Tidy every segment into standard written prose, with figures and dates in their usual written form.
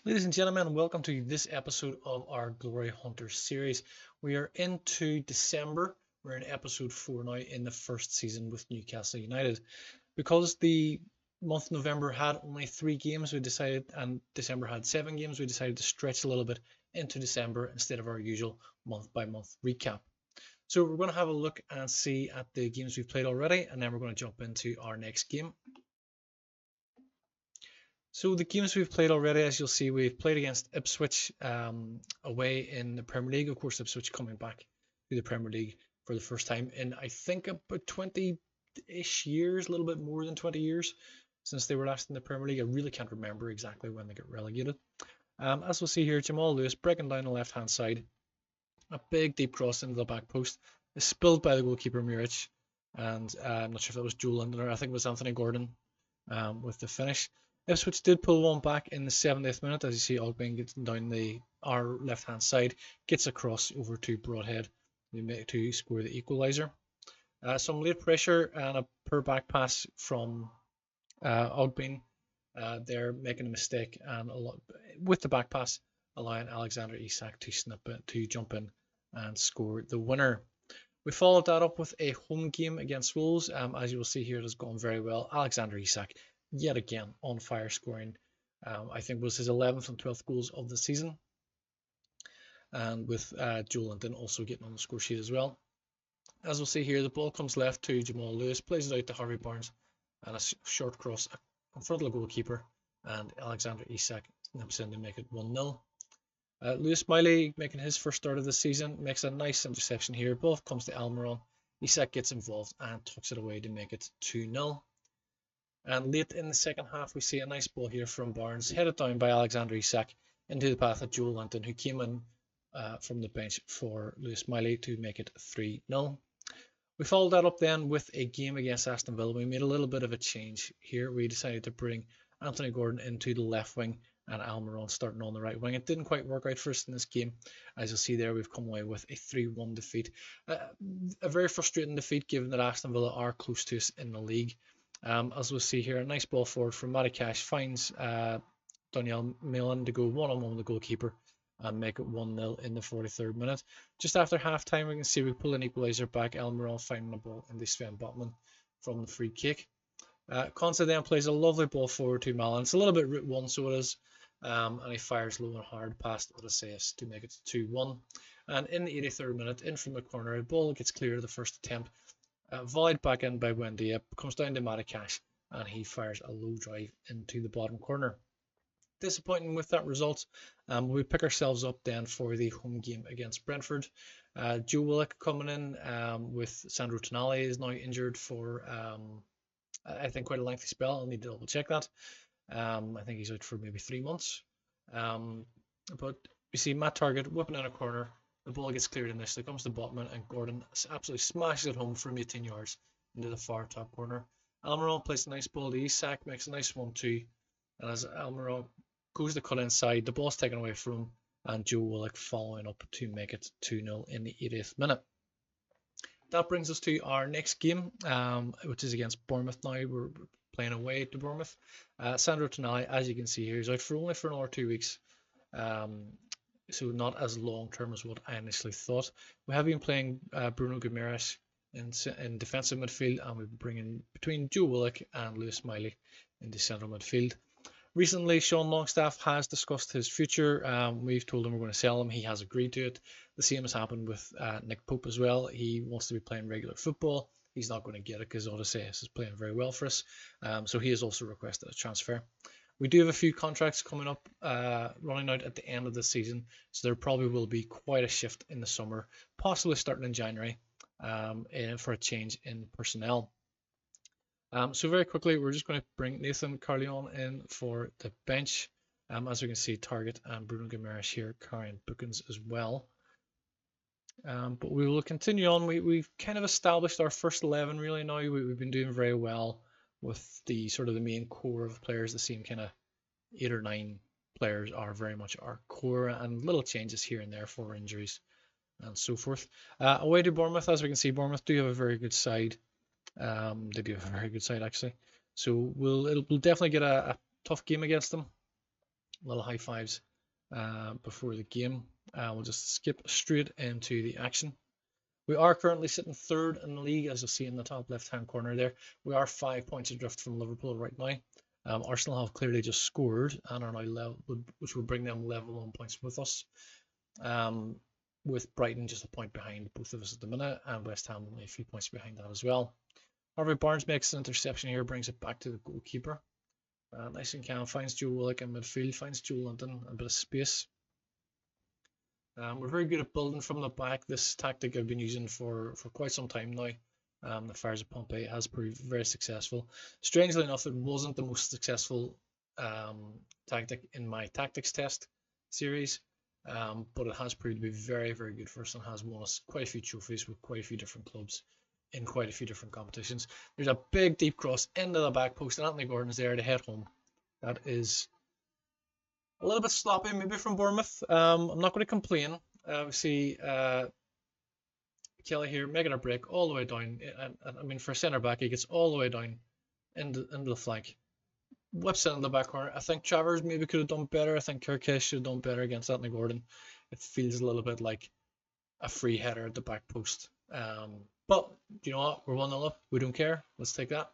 Ladies and gentlemen, welcome to this episode of our Glory Hunter series. We are into December. We're in episode 4 now in the first season with Newcastle United. Because the month of November had only 3 games, we decided, and December had 7 games, we decided to stretch a little bit into December instead of our usual month by month recap. So we're going to have a look and see at the games we've played already, and then we're going to jump into our next game. So the games we've played already, as you'll see, we've played against Ipswich away in the Premier League. Of course, Ipswich coming back to the Premier League for the first time in, I think, about 20-ish years, a little bit more than 20 years since they were last in the Premier League. I really can't remember exactly when they got relegated. As we'll see here, Jamal Lewis breaking down the left-hand side. A big deep cross into the back post is spilled by the goalkeeper Muric, and I'm not sure if that was Joe London or I think it was Anthony Gordon with the finish. Ipswich did pull one back in the 70th minute, as you see Ogben gets down our left-hand side, gets across over to Broadhead to score the equaliser. Some late pressure and a poor back pass from Ogben. They're making a mistake and with the back pass, allowing Alexander Isak to jump in and score the winner. We followed that up with a home game against Wolves. As you will see here, it has gone very well. Alexander Isak yet again on fire, scoring I think was his 11th and 12th goals of the season, and with Joe Linton also getting on the score sheet as well. As we'll see here, the ball comes left to Jamal Lewis, plays it out to Harvey Barnes, and a short cross in front of the goalkeeper, and Alexander Isak nips in to make it 1-0. Lewis Miley, making his first start of the season, makes a nice interception here. Ball comes to Almiron. Isak gets involved and tucks it away to make it 2-0. And late in the second half, we see a nice ball here from Barnes, headed down by Alexander Isak into the path of Joel Linton, who came in from the bench for Lewis Miley to make it 3-0. We followed that up then with a game against Aston Villa. We made a little bit of a change here. We decided to bring Anthony Gordon into the left wing and Almiron starting on the right wing. It didn't quite work out for us in this game. As you'll see there, we've come away with a 3-1 defeat. A very frustrating defeat given that Aston Villa are close to us in the league. As we'll see here, a nice ball forward from Matty Cash finds Daniel Milan to go one-on-one with the goalkeeper and make it 1-0 in the 43rd minute. Just after half-time, we can see we pull an equaliser back. Almiron finding the ball into Sven Botman from the free kick. Consa then plays a lovely ball forward to Malin. It's a little bit route one, so it is. And he fires low and hard past Odysseus to make it 2-1. And in the 83rd minute, in from the corner, the ball gets clear of the first attempt. Volleyed back in by Wendy, comes down to Matakash, and he fires a low drive into the bottom corner. Disappointing with that result. We pick ourselves up then for the home game against Brentford. Joe Willock coming in with Sandro Tonali is now injured for I think quite a lengthy spell. I'll need to double check that. I think he's out for maybe 3 months. But we see Matt Target whipping in a corner. The ball gets cleared initially, comes to Botman, and Gordon absolutely smashes it home from 18 yards into the far top corner. Almiron plays a nice ball to Isak, makes a nice 1-2, and as Almiron goes to cut inside, the ball's taken away from him, and Joe Willock following up to make it 2-0 in the 80th minute. That brings us to our next game, which is against Bournemouth now. We're playing away to Bournemouth. Sandro Tonali, as you can see here, is out for only for another 2 weeks. So not as long term as what I initially thought. We have been playing Bruno Guimaraes in defensive midfield, and we've been bringing between Joe Willock and Lewis Miley into central midfield. Recently, Sean Longstaff has discussed his future. We've told him we're going to sell him. He has agreed to it. The same has happened with Nick Pope as well. He wants to be playing regular football. He's not going to get it because Odysseus is playing very well for us. So he has also requested a transfer. We do have a few contracts coming up, running out at the end of the season, so there probably will be quite a shift in the summer, possibly starting in January, for a change in personnel. So very quickly, we're just going to bring Nathan Carleon in for the bench. As we can see, Target and Bruno Guimaraes here carrying bookings as well. But we will continue on. We've kind of established our first 11 really now. We've been doing very well with the sort of the main core of players. The same kind of 8 or 9 players are very much our core, and little changes here and there for injuries and so forth. Away to Bournemouth, as we can see, Bournemouth do have a very good side. They do have a very good side actually. So we'll definitely get a tough game against them. little high fives before the game. We'll just skip straight into the action. We are currently sitting third in the league, as you'll see in the top left-hand corner there. We are 5 points adrift from Liverpool right now. Arsenal have clearly just scored and are now level, which will bring them level on points with us. With Brighton just a point behind both of us at the minute, and West Ham only a few points behind that as well. Harvey Barnes makes an interception here, brings it back to the goalkeeper. Nice and calm, finds Joe Willock in midfield, finds Joe Linton, a bit of space. We're very good at building from the back. This tactic I've been using for quite some time now. The Fires of Pompeii has proved very successful. Strangely enough, it wasn't the most successful tactic in my tactics test series, but it has proved to be very, very good for us and has won us quite a few trophies with quite a few different clubs in quite a few different competitions. There's a big deep cross into the back post, and Anthony Gordon's there to head home. That is a little bit sloppy, maybe from Bournemouth. I'm not going to complain. We see Kelly here making a break all the way down. I mean, for centre back, he gets all the way down into the flank. Whips it in the back corner. I think Travers maybe could have done better. I think Korky should have done better against Anthony Gordon. It feels a little bit like a free header at the back post. But you know what? We're 1-0 up. We don't care. Let's take that.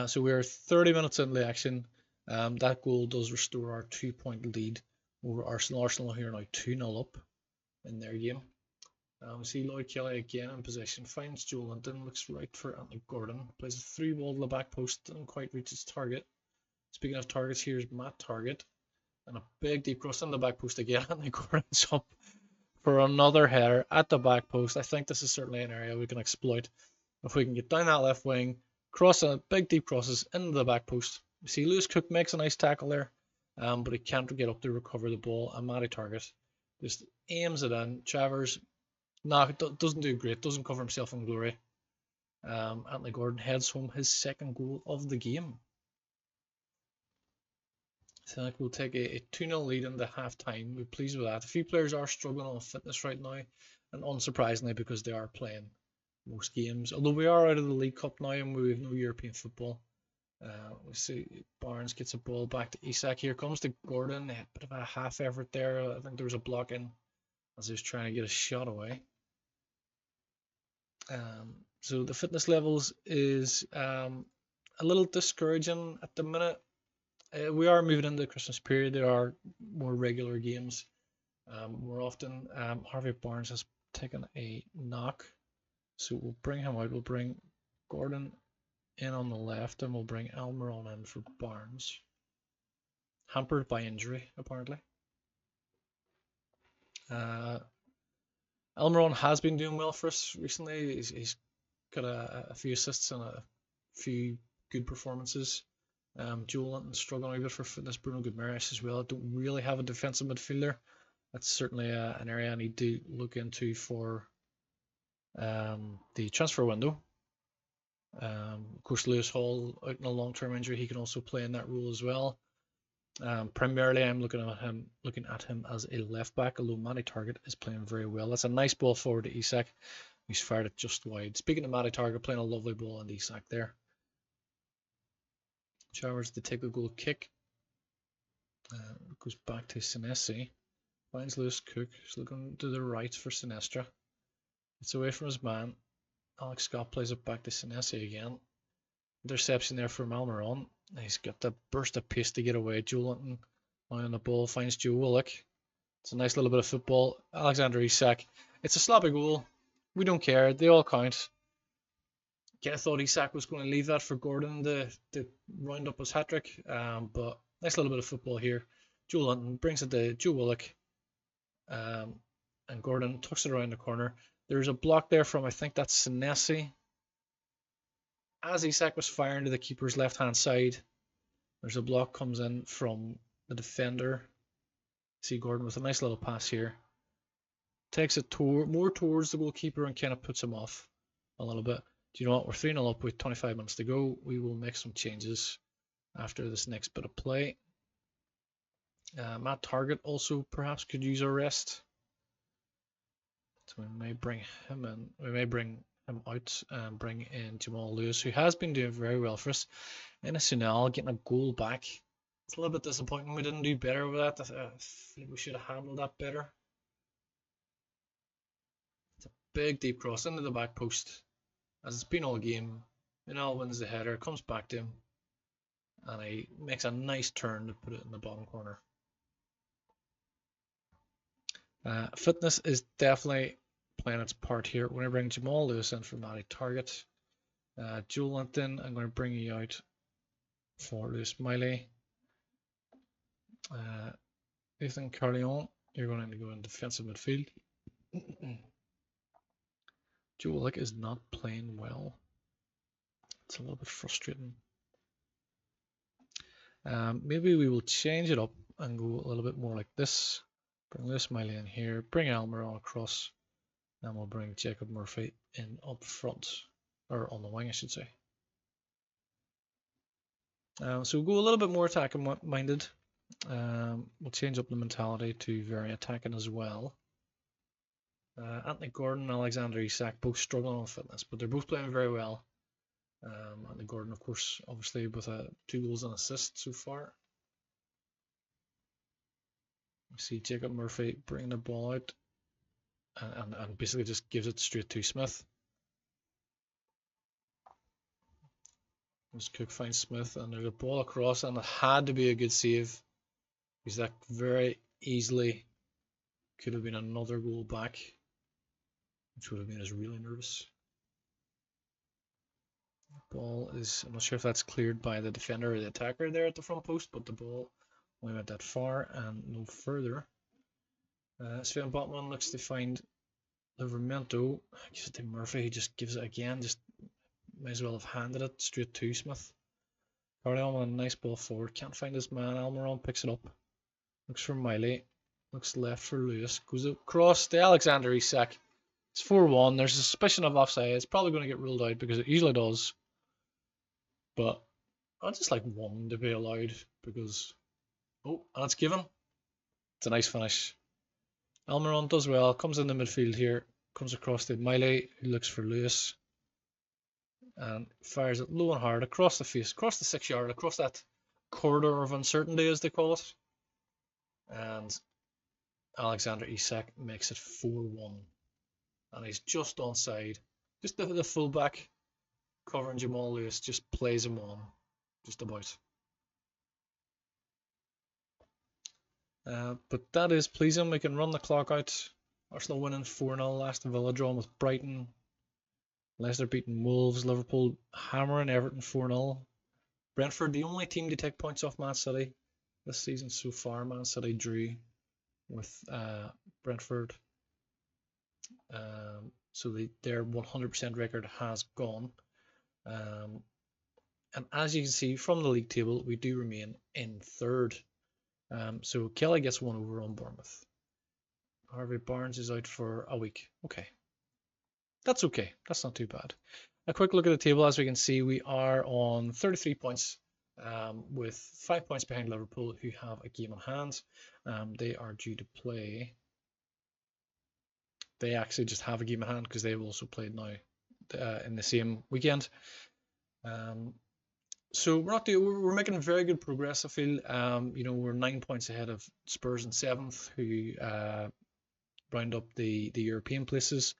So we're 30 minutes into the action. That goal does restore our 2-point lead over Arsenal. Arsenal here now 2-0 up in their game. We see Lloyd Kelly again in possession, finds Joe Linton, looks right for Anthony Gordon, plays a through ball to the back post, doesn't quite reach its target. Speaking of targets, here's Matt Target, and a big deep cross in the back post again. Anthony Gordon's up for another header at the back post. I think this is certainly an area we can exploit if we can get down that left wing, cross a big deep crosses into the back post. You see Lewis Cook makes a nice tackle there, but he can't get up to recover the ball, and Matty Target just aims it in. Travers doesn't do great, doesn't cover himself in glory. Anthony Gordon heads home his second goal of the game. So I think we'll take a 2-0 lead in the half time. We're pleased with that. A few players are struggling on fitness right now, and unsurprisingly because they are playing most games. Although we are out of the League Cup now and we have no European football. We see Barnes gets a ball back to Isak. Here comes to Gordon. A bit of a half effort there. I think there was a block in as he was trying to get a shot away. So the fitness levels is a little discouraging at the minute. We are moving into the Christmas period. There are more regular games more often. Harvey Barnes has taken a knock, so we'll bring him out. We'll bring Gordon in on the left, and we'll bring Almiron in for Barnes. Hampered by injury, apparently. Almiron has been doing well for us recently. He's got a few assists and a few good performances. Joel Linton struggling a bit for fitness. Bruno Guimaraes as well. I don't really have a defensive midfielder. That's certainly an area I need to look into for the transfer window. Of course, Lewis Hall out in a long-term injury. He can also play in that role as well. Primarily, I'm looking at him as a left back, although Matty Target is playing very well. That's a nice ball forward to Isak, who's fired it just wide. Speaking of Matty Target, playing a lovely ball on Isak there. Travers to take a goal kick. Goes back to Senesi. Finds Lewis Cook. He's looking to the right for Sinestra. It's away from his man. Alex Scott plays it back to Senesi again. Interception there from Almiron. He's got the burst of pace to get away. Joe Linton on the ball, finds Joe Willock. It's a nice little bit of football. Alexander Isak. It's a sloppy goal. We don't care. They all count. Kind of thought Isak was going to leave that for Gordon to round up his hat-trick. But nice little bit of football here. Joe Linton brings it to Joe Willock. And Gordon tucks it around the corner. There's a block there from, I think that's Senesi. As Isak was firing to the keeper's left-hand side, there's a block comes in from the defender. See Gordon with a nice little pass here. Takes it more towards the goalkeeper and kind of puts him off a little bit. Do you know what? We're 3-0 up with 25 minutes to go. We will make some changes after this next bit of play. Matt Target also perhaps could use a rest. So we may bring him in. We may bring him out and bring in Jamal Lewis, who has been doing very well for us. Internacional getting a goal back It's a little bit disappointing we didn't do better with that. I think we should have handled that better. It's a big deep cross into the back post, as it's been all game. Vinal wins the header, comes back to him, and he makes a nice turn to put it in the bottom corner. Fitness is definitely playing its part here. We're going to bring Jamal Lewis in for Matty Target. Joel Linton, I'm going to bring you out for Lewis Miley. Ethan Carleon, you're going to go in defensive midfield. Joe Willock is not playing well. It's a little bit frustrating. Maybe we will change it up and go a little bit more like this. Bring Lewis Miley in here, bring Almiron across, and we'll bring Jacob Murphy in up front, or on the wing I should say. So we'll go a little bit more attacking minded. We'll change up the mentality to very attacking as well. Anthony Gordon and Alexander Isak both struggling on fitness, but they're both playing very well. Anthony Gordon, of course, obviously with 2 goals and assists so far. We see Jacob Murphy bringing the ball out and basically just gives it straight to Smith. As Cook finds Smith, and there's a ball across, and it had to be a good save because that very easily could have been another goal back, which would have made us really nervous. The ball is, I'm not sure if that's cleared by the defender or the attacker there at the front post, but the ball only went that far and no further. Sven Botman looks to find Livermento. Gives it to Murphy, he just gives it again, just might as well have handed it straight to Smith. Carleon with a nice ball forward, can't find his man. Almiron picks it up, looks for Miley, looks left for Lewis, goes across to Alexander Isak. It's 4-1. There's a suspicion of offside. It's probably going to get ruled out because it usually does. But I just like one to be allowed because, oh, and it's given. It's a nice finish. Almiron does well, comes in the midfield here, comes across to Miley, who looks for Lewis, and fires it low and hard across the face, across the 6 yard, across that corridor of uncertainty as they call it. And Alexander Isak makes it 4-1. And he's just onside. Just the fullback covering Jamal Lewis just plays him on, just about. But that is pleasing. We can run the clock out. Arsenal winning 4-0. Aston Villa drawing with Brighton. Leicester beating Wolves. Liverpool hammering Everton 4-0. Brentford, the only team to take points off Man City this season so far. Man City drew with Brentford. So their 100% record has gone. And as you can see from the league table, we do remain in 3rd. So Kelly gets 1 over on Bournemouth. Harvey Barnes is out for a week. Okay. That's okay. That's not too bad. A quick look at the table. As we can see, we are on 33 points with 5 points behind Liverpool, who have a game in hand. They are due to play. They actually just have a game in hand because they've also played now in the same weekend. So we're making very good progress, I feel. We're 9 points ahead of Spurs in 7th, who round up the European places.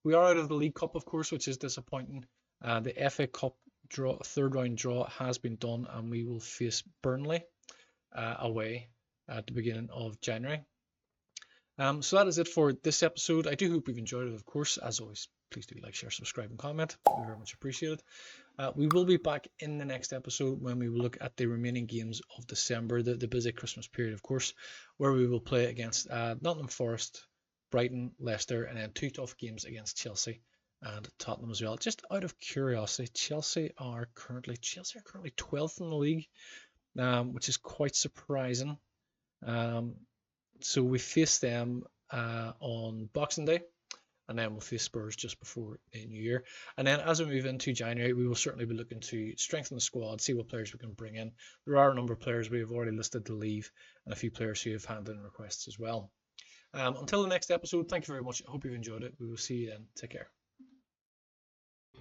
We are out of the League Cup, of course, which is disappointing. The FA Cup draw, 3rd round draw, has been done, and we will face Burnley away at the beginning of January. So that is it for this episode. I do hope you've enjoyed it, of course. As always, please do like, share, subscribe, and comment. We very much appreciate it. We will be back in the next episode when we will look at the remaining games of December, the busy Christmas period, of course, where we will play against Nottingham Forest, Brighton, Leicester, and then 2 tough games against Chelsea and Tottenham as well. Just out of curiosity, Chelsea are currently 12th in the league, which is quite surprising. So we face them on Boxing Day, and then we'll face Spurs just before the New Year. And then as we move into January, we will certainly be looking to strengthen the squad, see what players we can bring in. There are a number of players we have already listed to leave, and a few players who have handed in requests as well. Until the next episode, thank you very much. I hope you've enjoyed it. We will see you then. Take care.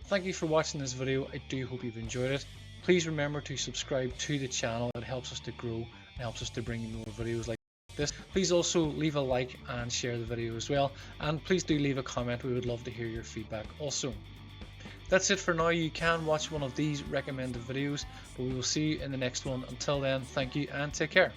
Thank you for watching this video. I do hope you've enjoyed it. Please remember to subscribe to the channel. It helps us to grow and helps us to bring you more videos like this. Please also leave a like and share the video as well, and please do leave a comment. We would love to hear your feedback also. That's it for now. You can watch one of these recommended videos, but we will see you in the next one. Until then, thank you and take care.